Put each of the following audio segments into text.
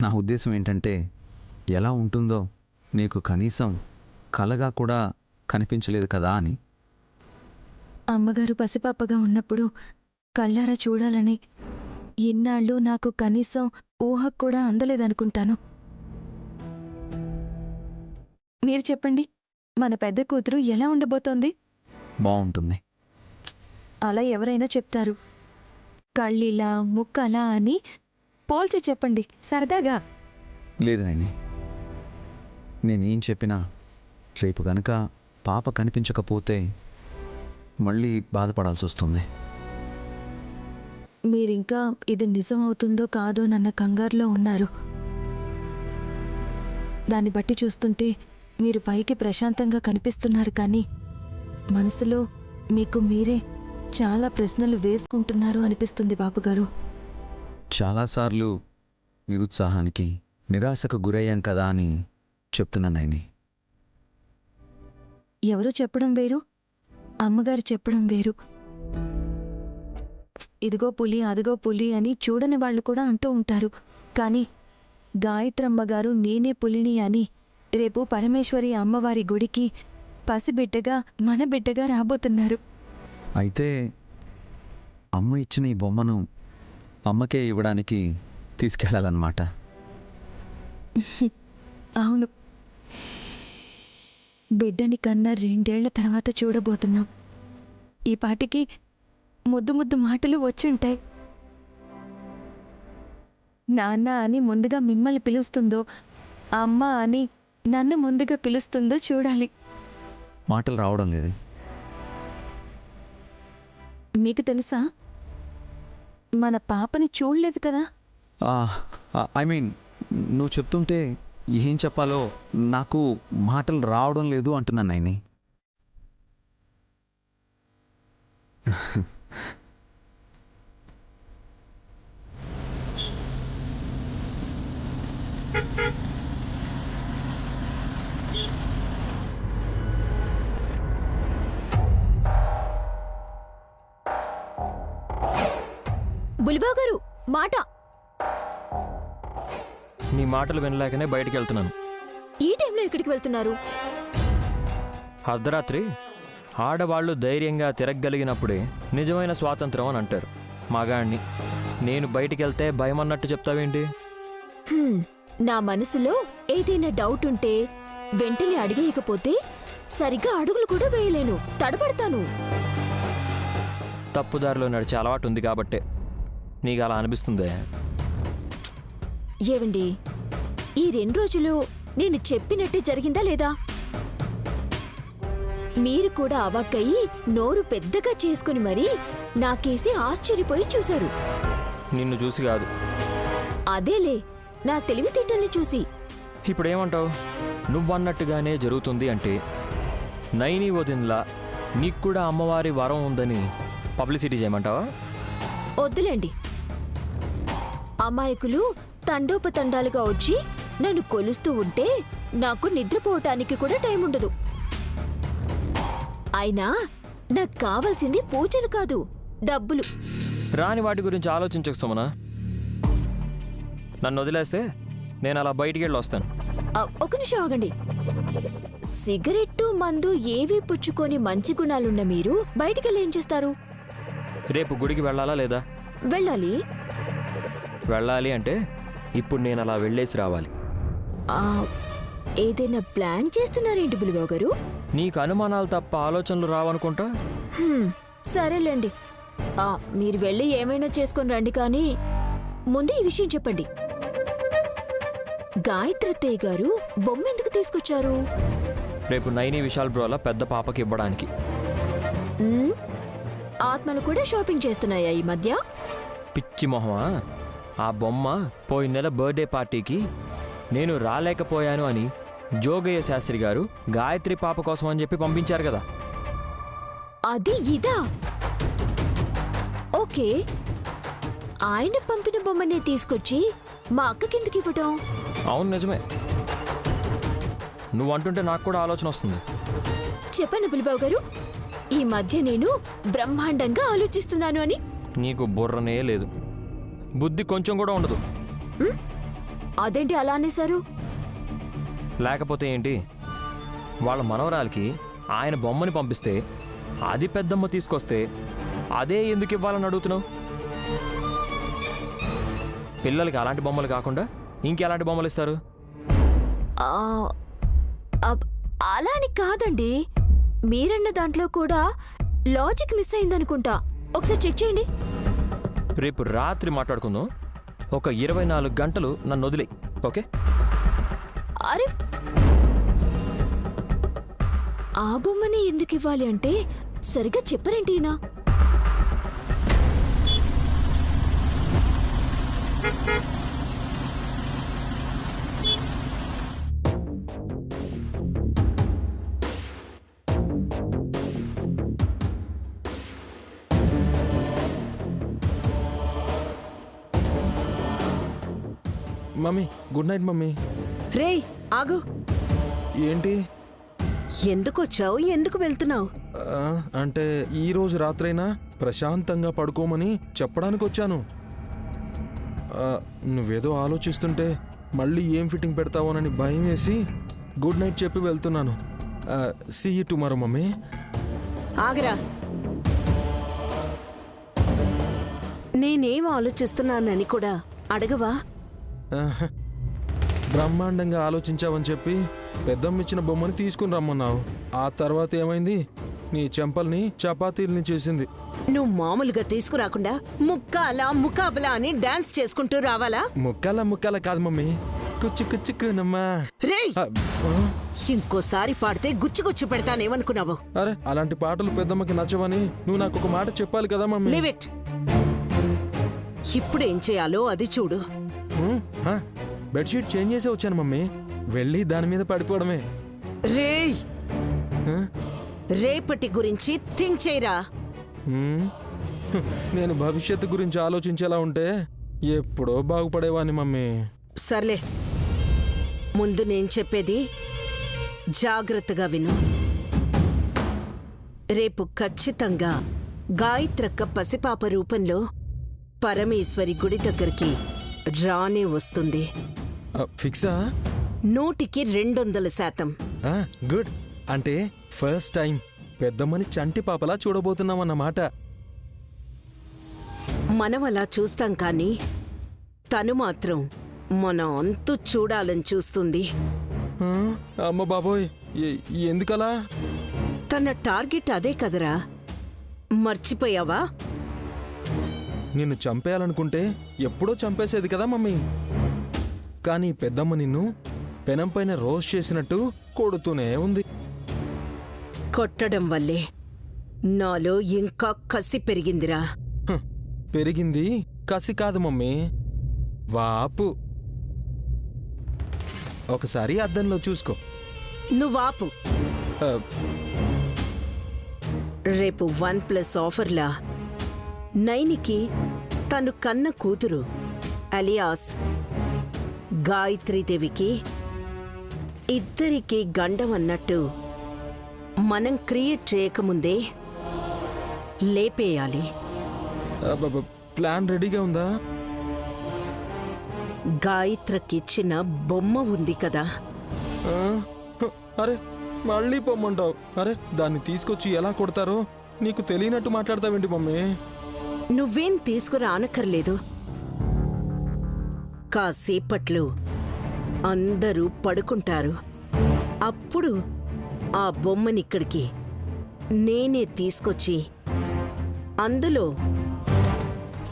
నా ఉద్దేశం ఏంటంటే ఎలా ఉంటుందో నీకు కనీసం కలగా కూడా కనిపించలేదు కదా అని. అమ్మగారు పసిపాపగా ఉన్నప్పుడు కళ్ళారా చూడాలని ఇన్నాళ్ళు నాకు కనీసం ఊహకు కూడా అందలేదనుకుంటాను. మీరు చెప్పండి, మన పెద్ద కూతురు ఎలా ఉండబోతోంది? బాగుంటుంది. అలా ఎవరైనా చెప్తారు. కళ్ళిలా ముక్కలా అని పోల్చి చెప్పండి సరదాగా. లేదు నాయని, నేనేం చెప్పినా రేపు గనక పాప కనిపించకపోతే మళ్ళీ బాధపడాల్సి వస్తుంది. మీరింకా ఇది నిజం అవుతుందో కాదోనన్న కంగారులో ఉన్నారు. దాన్ని బట్టి చూస్తుంటే మీరు పైకి ప్రశాంతంగా కనిపిస్తున్నారు, కానీ మనసులో మీకు మీరే చాలా ప్రశ్నలు వేసుకుంటున్నారు అనిపిస్తుంది బాబుగారు. చాలాసార్లు నిరుత్సాహానికి నిరాశకు గురయ్యాం కదా అని చెప్తున్నా నాయని. ఎవరో చెప్పడం వేరు, అమ్మగారు చెప్పడం వేరు. ఇదిగో పులి అదిగో పులి అని చూడని వాళ్ళు కూడా అంటూ ఉంటారు. కానీ గాయత్రమ్మగారు నేనే పులిని అని రేపు పరమేశ్వరి అమ్మవారి గుడికి పసిబిడ్డగా మన బిడ్డగా రాబోతున్నారు. అయితే అమ్మ ఇచ్చిన ఈ బొమ్మను అమ్మకే ఇవ్వడానికి తీసుకెళ్ళాలన్నమాట. అవును, బిడ్డని కన్నా 2 ఏళ్ల తర్వాత చూడబోతున్నాం. ఈ పాటికి ముద్దు ముద్దు మాటలు వచ్చుంటాయి. నాన్న అని ముందుగా మిమ్మల్ని పిలుస్తుందో, అమ్మ అని నన్ను ముందుగా పిలుస్తుందో చూడాలి. మాటలు రావడం లేదు. మీకు తెలుసా, మన పాపని చూడలేదు కదా. ఐ మీన్, నువ్వు చెప్తుంటే ఏం చెప్పాలో నాకు మాటలు రావడం లేదు అంటున్నాను నాయని. బులిబాబు గారు మాట. నీ మాటలు వినలేకనే బయటికి వెళ్తున్నాను. ఈ టైంలో ఎక్కడికి వెళ్తున్నారు? అర్ధరాత్రి ఆడవాళ్లు ధైర్యంగా తిరగగలిగినప్పుడే నిజమైన స్వాతంత్రం అని అంటారు. మగాణ్ణి నేను బయటికి వెళ్తే భయం అన్నట్టు చెప్తావేంటి? నా మనసులో ఏదైనా డౌట్ ఉంటే వెంటనే అడిగేయకపోతే సరిగ్గా అడుగులు కూడా వేయలేను, తడబడతాను. తప్పుదారిలో నడిచే అలవాటు ఉంది కాబట్టే నీకు అలా అనిపిస్తుందే. ఏవండి, ఈ 2 రోజులు నేను చెప్పినట్టే జరిగిందా లేదా? మీరు కూడా అవాక్కయ్యి నోరు పెద్దగా చేసుకుని మరీ నాకేసి ఆశ్చర్యపోయి చూశారు. నిన్ను చూసి కాదు. అదేలే, నా తెలివితేటల్ని చూసి. ఇప్పుడేమంటావు? నువ్వన్నట్టుగానే జరుగుతుంది అంటే నైని వదిన్లా నీకు కూడా అమ్మవారి వరం ఉందని పబ్లిసిటీ చేయమంటావా? వద్దులేండి. అమాయకులు తండోపతండాలుగా వచ్చి నన్ను కొలుస్తూ ఉంటే నాకు నిద్రపోవటానికి కూడా టైం ఉండదు. అయినా నాకు కావాల్సింది పూజలు కాదు, డబ్బులు. రాని వాటి గురించి ఆలోచించకు సుమనా. నన్ను వదిలేస్తే నేను అలా బయటికి వెళ్ళి వస్తాను. ఒక నిమిషం ఆగండి. సిగరెట్టు మందు ఏవీ పుచ్చుకొని మంచి గుణాలున్న మీరు బయటికెళ్ళి ఏం చేస్తారు? రేపు గుడికి వెళ్ళాలా లేదా? వెళ్ళాలి. వెళ్ళాలి అంటే ఇప్పుడు నేను అలా వెళ్ళేసి రావాలి. ఏదైనా ప్లాన్ చేస్తున్నారేంటి బులిబాబు గారు? నీకు అనుమానాలు తప్ప ఆలోచనలు రావనుకుంటా. సరేలేండి, మీరు వెళ్ళి ఏమైనా చేసుకొని రండి, కానీ ముందు ఈ విషయం చెప్పండి. గాయత్రత్తయ్య గారు బొమ్మ ఎందుకు తీసుకొచ్చారు? రేపు నైని విశాల్ బ్రోలా పెద్ద పాపకి ఇవ్వడానికి. ఆత్మలు కూడా షాపింగ్ చేస్తున్నాయా ఈ మధ్య? పిచ్చి మొహమా, ఆ బొమ్మ పోయిన నెల బర్త్డే పార్టీకి నేను రాలేకపోయాను అని జోగయ్య శాస్త్రి గారు గాయత్రి పాప కోసం అని చెప్పి పంపించారు కదా. అది ఇదా? ఓకే, ఆయన పంపిన బొమ్మనే తీసుకొచ్చి మా అక్క కిందకి ఇవ్వటం? అవును, నిజమే. నువ్వు అంటుంటే నాకు కూడా ఆలోచన వస్తుంది. చెప్పండి బులిబాబు గారు, ఈ మధ్య నేను బ్రహ్మాండంగా ఆలోచిస్తున్నాను అని. నీకు బుర్రనే లేదు, బుద్ధి కొంచెం కూడా ఉండదు. అదేంటి అలా అనేశారు? లేకపోతే ఏంటి, వాళ్ళ మనవరాలకి ఆయన బొమ్మని పంపిస్తే అది పెద్దమ్మ తీసుకొస్తే అదే ఎందుకు ఇవ్వాలని అడుగుతున్నావు? పిల్లలకి అలాంటి బొమ్మలు కాకుండా ఇంకెలాంటి బొమ్మలు ఇస్తారు? ఆ, అలా అని కాదండి, మీరన్న దాంట్లో కూడా లాజిక్ మిస్ అయిందనుకుంటా. ఒకసారి చెక్ చేయండి. రేపు రాత్రి మాట్లాడుకుందాం. ఒక 24 గంటలు నన్ను వదిలే, ఓకే? అరే, ఆ బొమ్మని ఎందుకు ఇవ్వాలి అంటే సరిగ్గా చెప్పరేంటి ఈయన? Mummy, good night mummy. రేయ్ ఆగు. ఏంటి? ఎందుకొచ్చావు? ఎందుకు వెళ్తున్నావు? అంటే ఈరోజు రాత్రైనా ప్రశాంతంగా పడుకోమని చెప్పడానికి వచ్చాను. నువ్వేదో ఆలోచిస్తుంటే మళ్ళీ ఏం ఫిట్టింగ్ పెడతావోనని భయం వేసి గుడ్ నైట్ చెప్పి వెళ్తున్నాను. See you tomorrow mummy. ఆగరా. నేనేం ఆలోచిస్తున్నానని కూడా అడగవా? బ్రహ్మాండంగా ఆలోచించావని చెప్పి పెద్దమ్మిచ్చిన బొమ్మని తీసుకుని రమ్మన్నావు. ఆ తర్వాత ఏమైంది? నీ చెంపల్ని చపాతీల్ని చేసింది. నువ్వు మామూలుగా తీసుకురాకుండా ముక్కాలా ముకాబలా అని డాన్స్ చేసుకుంటూ రావాలా? ముక్కల కాదు మమ్మీ, కుచ్చు కుచ్చుకునమ్మా. రేయ్, ఇంకోసారి పాడితే గుచ్చి పెడతానేమనుకున్నావు? అరే, అలాంటి పాటలు పెద్దమ్మకి నచ్చవని నువ్వు నాకు ఒక మాట చెప్పాలి కదా మమ్మీ. లివిట్. ఇప్పుడేం చేయాలో అది చూడు. బెడ్షీట్ చేంజ్ చేసి వచ్చాను మమ్మీ. వెళ్ళి దాని మీద పడిపోవడమే. రేయ్, రేపటి గురించి థింక్ చేయరా. నేను భవిష్యత్తు గురించి ఆలోచించేలా ఉంటే ఎప్పుడో బాగుపడేవాని మమ్మీ. సర్లే, ముందు నేను చెప్పేది జాగ్రత్తగా విను. రేపు ఖచ్చితంగా గాయత్రక్క పసిపాప రూపంలో పరమేశ్వరి గుడి దగ్గరికి రానే వస్తుంది. ఫిక్సా? 100% గుడ్. అంటే ఫస్ట్ టైం పెద్దమ్మని చంటి పాపలా చూడబోతున్నామన్నమాట. మనం అలా చూస్తాం కానీ తను మాత్రం మన అంతు చూడాలని చూస్తుంది. అమ్మ బాబోయ్, ఎందుకలా? తన టార్గెట్ అదే కదరా, మర్చిపోయావా? నిన్ను చంపేయాలనుకుంటే ఎప్పుడో చంపేసేది కదా మమ్మీ. కానీ పెద్దమ్మ నిన్ను పెనం పైన రోస్ట్ చేసినట్టు కొడుతూనే ఉంది. కొట్టడం వల్లే నాలో ఇంకా కసి పెరిగిందిరా. పెరిగింది కసి కాదు మమ్మీ, వాపు. ఒకసారి అద్దంలో చూసుకో. నువ్వాపు. రేపు 1+ ఆఫర్లా నైనికి తను కన్న కూతురు అలియాస్ గాయత్రీదేవికి ఇద్దరికీ గండం అన్నట్టు మనం క్రియేట్ చేయకముందే లేపేయాలి. ప్లాన్ రెడీగా ఉందా? గాయత్రకిచ్చిన బొమ్మ ఉంది కదా. అరే, మళ్ళీ పొమ్మంటావు. అరే, దాన్ని తీసుకొచ్చి ఎలా కొడతారో నీకు తెలియనట్టు మాట్లాడతావేంటి మమ్మీ? నువ్వేం తీసుకురానక్కర్లేదు. కాసేపట్లో అందరూ పడుకుంటారు. అప్పుడు ఆ బొమ్మనిక్కడికి నేనే తీసుకొచ్చి అందులో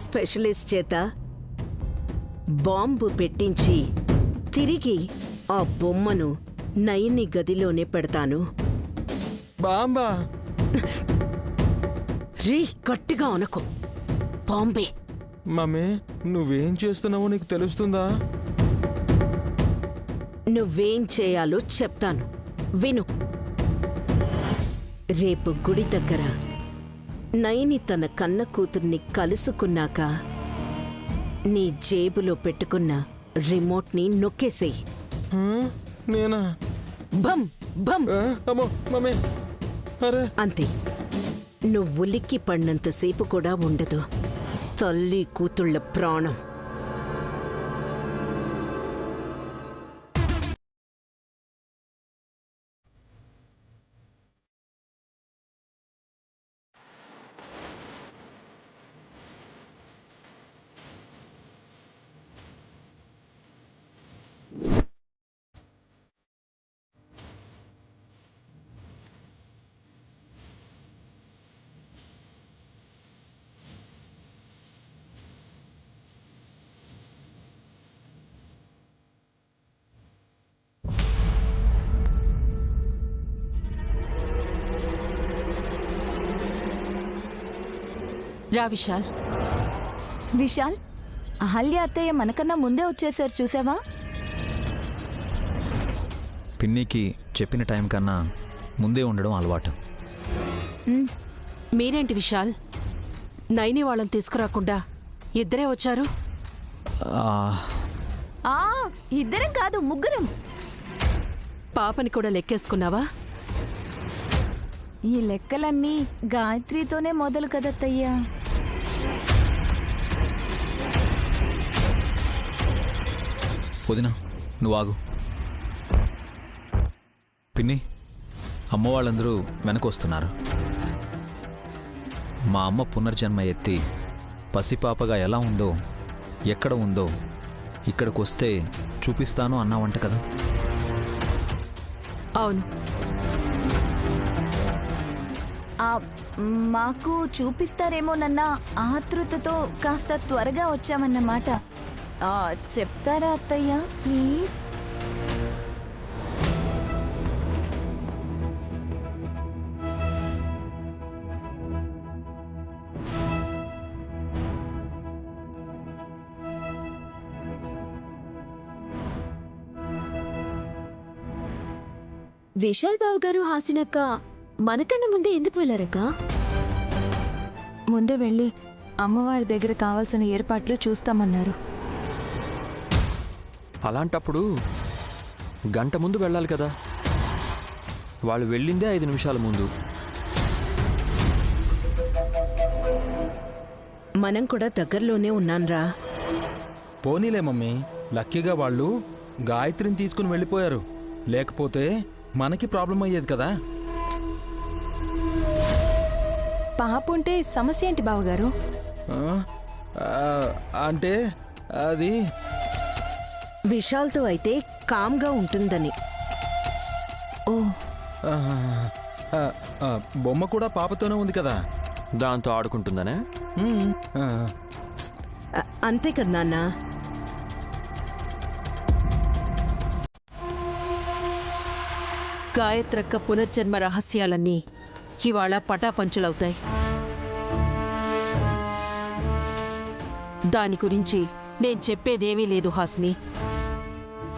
స్పెషలిస్ట్ చేత బాంబు పెట్టించి తిరిగి ఆ బొమ్మను నయని గదిలోనే పెడతాను. బాంబా? రీ, గట్టిగా అనకు. బాంబే. మమ్మీ, నువ్వేం చేస్తున్నావో నీకు తెలుస్తుందా? నువ్వేం చేయాలో చెప్తాను, విను. రేపు గుడి దగ్గర నయని తన కన్న కూతుర్ని కలుసుకున్నాక నీ జేబులో పెట్టుకున్న రిమోట్ని నొక్కేసేయి. నేనా? భం భం. అమ్మో మమ్మీ, అరే. అంతే. నువ్వు ఉలిక్కి పడినంతసేపు కూడా ఉండదు తల్లి కూతుళ్ళ ప్రాణం. రా విశాల్. విశాల్, అహల్య అత్తయ్య మనకన్నా ముందే వచ్చేసారు చూసావా? పిన్నికి చెప్పిన టైం కన్నా ముందే ఉండడం అలవాటు. మీరేంటి విశాల్, నైని వాళ్ళని తీసుకురాకుండా ఇద్దరే వచ్చారు? ఆ, ఇద్దరం కాదు, ముగ్గురం. పాపని కూడా లెక్కేసుకున్నావా? ఈ లెక్కలన్నీ గాయత్రితోనే మొదలు కదత్తయ్యా. వదినా, నువ్వు ఆగు. పిన్ని, అమ్మ వాళ్ళందరూ వెనకొస్తున్నారు. మా అమ్మ పునర్జన్మ ఎత్తి పసిపాపగా ఎలా ఉందో, ఎక్కడ ఉందో ఇక్కడికి వస్తే చూపిస్తాను అన్నావంట కదా. అవును. ఆ, మాకు చూపిస్తారేమోనన్న ఆతృతతో కాస్త త్వరగా వచ్చామన్నమాట. చెప్తారా అత్తయ్య ప్లీజ్? విశాల్ బాబు గారు హాసినక్క మనకన్నా ముందే ఎందుకు వెళ్ళారక్క? ముందే వెళ్ళి అమ్మవారి దగ్గర కావాల్సిన ఏర్పాట్లు చూస్తామన్నారు. అలాంటప్పుడు గంట ముందు వెళ్ళాలి కదా. వాళ్ళు వెళ్ళిందే 5 నిమిషాల ముందు. మనం కూడా దగ్గరలోనే ఉన్నాన్రా. పోనీలే మమ్మీ, లక్కీగా వాళ్ళు గాయత్రిని తీసుకుని వెళ్ళిపోయారు. లేకపోతే మనకి ప్రాబ్లం అయ్యేది కదా. పాప ఉంటే సమస్య ఏంటి బావగారు? ఆ, అంటే అది విశాల్తో అయితే కామ్గా ఉంటుందని. ఓ, ఆ, ఆ, ఆ, బొమ్మ కూడా పాపతోనే ఉంది కదా. దాంతో ఆడుకుంటుందనే. ఉమ్, ఆ. అంతే కదా నాన్న. గాయత్రక్క పునర్జన్మ రహస్యాలన్నీ ఇవాళ పటాపంచులవుతాయి. దాని గురించి నేను చెప్పేదేమీ లేదు హాసిని.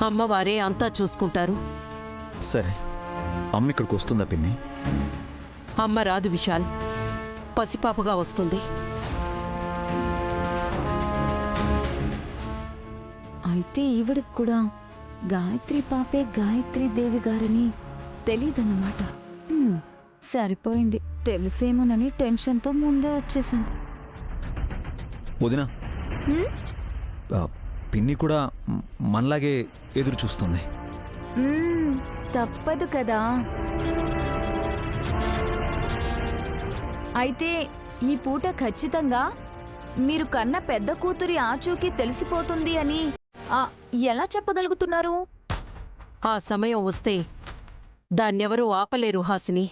అమ్మవారే అంతా చూసుకుంటారు. సరే, అమ్మ ఇక్కడికి వస్తుందా పిన్ని? అమ్మ రాదు విశాల్, పసిపాపగా వస్తుంది. అయితే ఈవిడికి కూడా గాయత్రి పాపే గాయత్రి దేవి గారని తెలీదన్నమాట. సరిపోయింది, తెలిసేమోనని టెన్షన్తో ముందే వచ్చేసాం. వదినా, పిన్ని కూడా మనలాగే ఎదురు చూస్తుంది. తప్పదు కదా. అయితే ఈ పూట ఖచ్చితంగా మీరు కన్న పెద్ద కూతురి ఆచూకీ తెలిసిపోతుంది అని ఎలా చెప్పగలుగుతున్నారు? ఆ సమయం వస్తే దాన్నెవరూ ఆపలేరు హాసిని.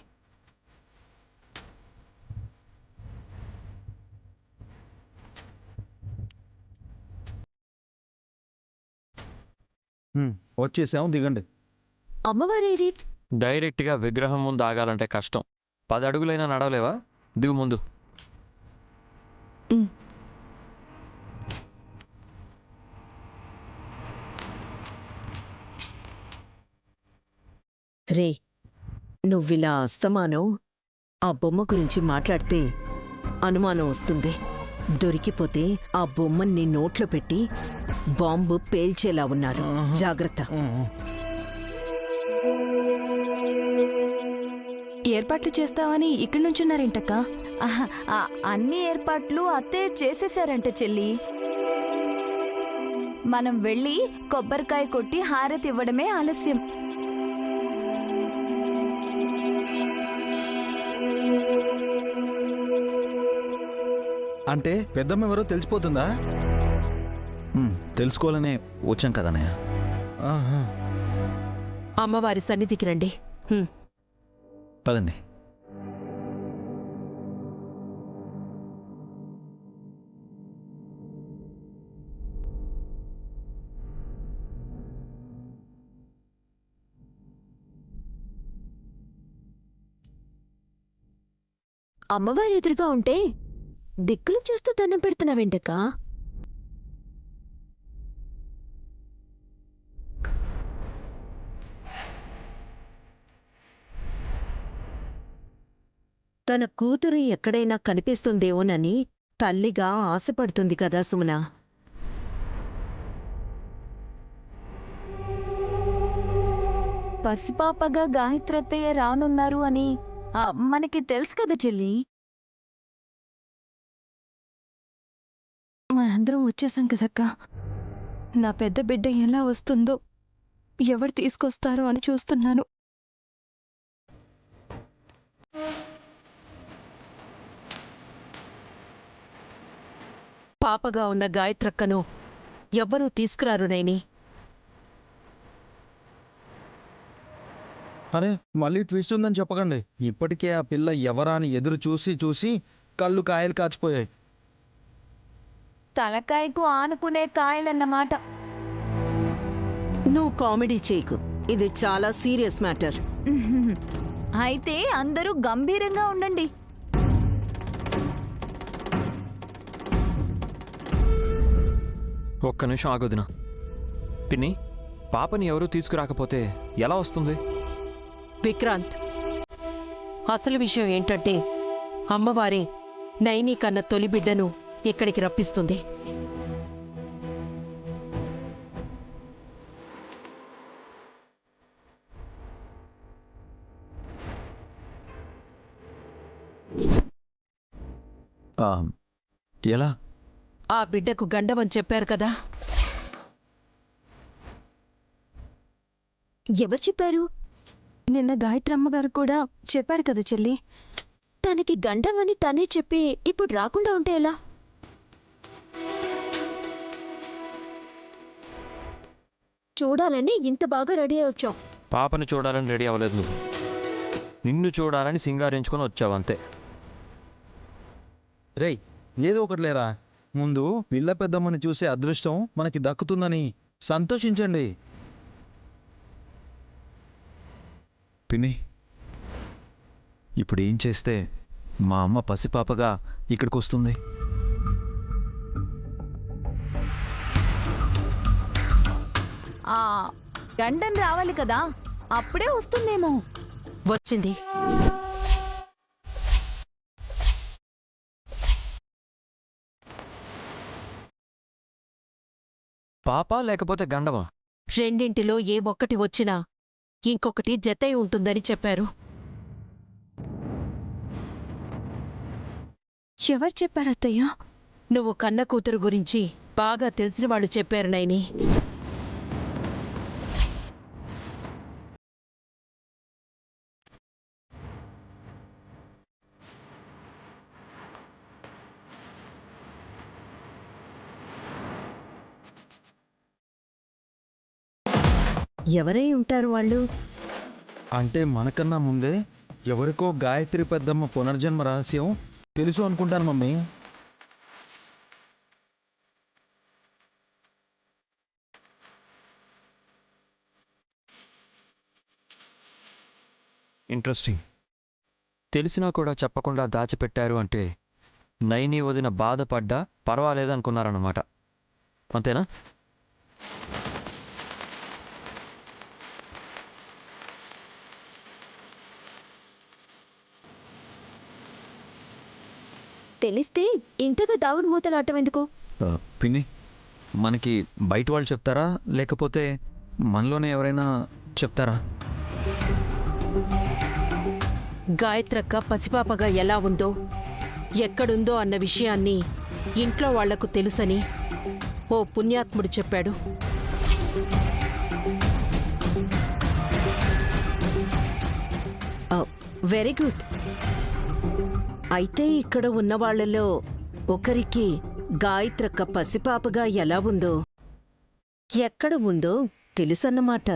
వచ్చేసాం, దిగండి. అమ్మవారేరి? డైరెక్ట్గా విగ్రహం ముందు ఆగాలంటే కష్టం. 10 అడుగులైనా నడవలేవా? దిగు ముందు. రే, నువ్విలా అస్తమానం ఆ బొమ్మ గురించి మాట్లాడితే అనుమానం వస్తుంది. దొరికిపోతే ఆ బొమ్మని నీ నోట్లో పెట్టి బాంబు పేల్చేలా ఉన్నారు. జాగ్రత్త. ఏర్పాట్లు చేస్తావని ఇక్కడి నుంచున్నారేంటక్క? అన్ని ఏర్పాట్లు అత్తే చేసేశారంట చెల్లి. మనం వెళ్ళి కొబ్బరికాయ కొట్టి హారతి ఇవ్వడమే ఆలస్యం. అంటే పెద్దమ్మ ఎవరో తెలిసిపోతుందా? తెలుసుకోవాలనే వచ్చాం కదన్నయ్య. ఆహా. అమ్మవారి సన్నిధికి రండి. పదండి. అమ్మవారి ఎదురుగా ఉంటే దిక్కులు చూస్తూ దండం పెడుతున్నావేంటక్కా? తన కూతురు ఎక్కడైనా కనిపిస్తుందేమోనని తల్లిగా ఆశపడుతుంది కదా సుమన. పసిపాపగా గాయత్రత్తయ్య రానున్నారు అని మనకి తెలుసు కదా చెల్లి. మనందరం వచ్చేసాం కదక్కా. నా పెద్ద బిడ్డ ఎలా వస్తుందో, ఎవరు తీసుకొస్తారో అని చూస్తున్నాను. పాపగా ఉన్న గాయత్రక్కను ఎవ్వరూ తీసుకురారు నైని. అరే మళ్ళీ ట్విస్ట్ ఉందని చెప్పకండి. ఇప్పటికే ఆ పిల్ల ఎవరా అని ఎదురు చూసి చూసి కళ్ళు కాయలు కాచిపోయాయి. తలకాయకు ఆనుకునే కాయలన్నమాట. నువ్వు కామెడీ చేయకు, ఇది చాలా సీరియస్ మ్యాటర్. అయితే అందరూ గంభీరంగా ఉండండి. ఒక్క నిమిషం ఆగొదినా. పిన్ని, పాపని ఎవరూ తీసుకురాకపోతే ఎలా వస్తుంది? విక్రాంత్, అసలు విషయం ఏంటంటే అమ్మవారే నైని కన్న తొలి బిడ్డను ఇక్కడికి రప్పిస్తుంది. ఎలా? ఆ బిడ్డకు గండమని చెప్పారు కదా. ఎవరు చెప్పారు? నిన్న గాయత్రమ్మగారు కూడా చెప్పారు కదా చెల్లి. తనకి గండమని తనే చెప్పి ఇప్పుడు రాకుండా ఉంటే ఎలా? చూడాలని ఇంత బాగా రెడీ అయి వచ్చాం. పాపని చూడాలని రెడీ అవ్వలేదు నువ్వు. నిన్ను చూడాలని సింగారించుకొని వచ్చావు అంతే. రేయ్ ఏదో ఒకటి లేరా, ముందు పిల్ల పెద్దమ్మని చూసే అదృష్టం మనకి దక్కుతుందని సంతోషించండి. పిన్ని, ఇప్పుడు ఏం చేస్తే మా అమ్మ పసిపాపగా ఇక్కడికి వస్తుంది? ఆ గండం రావాలి కదా, అప్పుడే వస్తుందేమో. వచ్చింది. పాప లేకపోతే గండమా? రెండింటిలో ఏ ఒక్కటి వచ్చినా ఇంకొకటి జతై ఉంటుందని చెప్పారు. ఎవరు చెప్పారత్తయ్య? నువ్వు కన్న కూతురు గురించి బాగా తెలిసిన వాళ్ళు చెప్పారు నైని. ఎవరై ఉంటారు వాళ్ళు? అంటే మనకన్నా ముందే ఎవరికో గాయత్రి పెద్దమ్మ పునర్జన్మ రహస్యం తెలుసు అనుకుంటాను మమ్మీ. ఇంట్రెస్టింగ్. తెలిసినా కూడా చెప్పకుండా దాచిపెట్టారు అంటే నైని వదిన బాధపడ్డా పర్వాలేదనుకున్నారన్నమాట. అంతేనా? తెలిస్తే ఇంతగా దావుడు మూతలాటం ఎందుకు? పిన్ని, మనకి బయట వాళ్ళు చెప్తారా లేకపోతే మనలోనే ఎవరైనా చెప్తారా? గాయత్రక్క పసిపాపగా ఎలా ఉందో, ఎక్కడుందో అన్న విషయాన్ని ఇంట్లో వాళ్లకు తెలుసని ఓ పుణ్యాత్ముడు చెప్పాడు. Very good. అయితే ఇక్కడ ఉన్న వాళ్లలో ఒకరికి గాయత్రక్క పసిపాపగా ఎలా ఉందో, ఎక్కడ ఉందో తెలుసన్నమాట.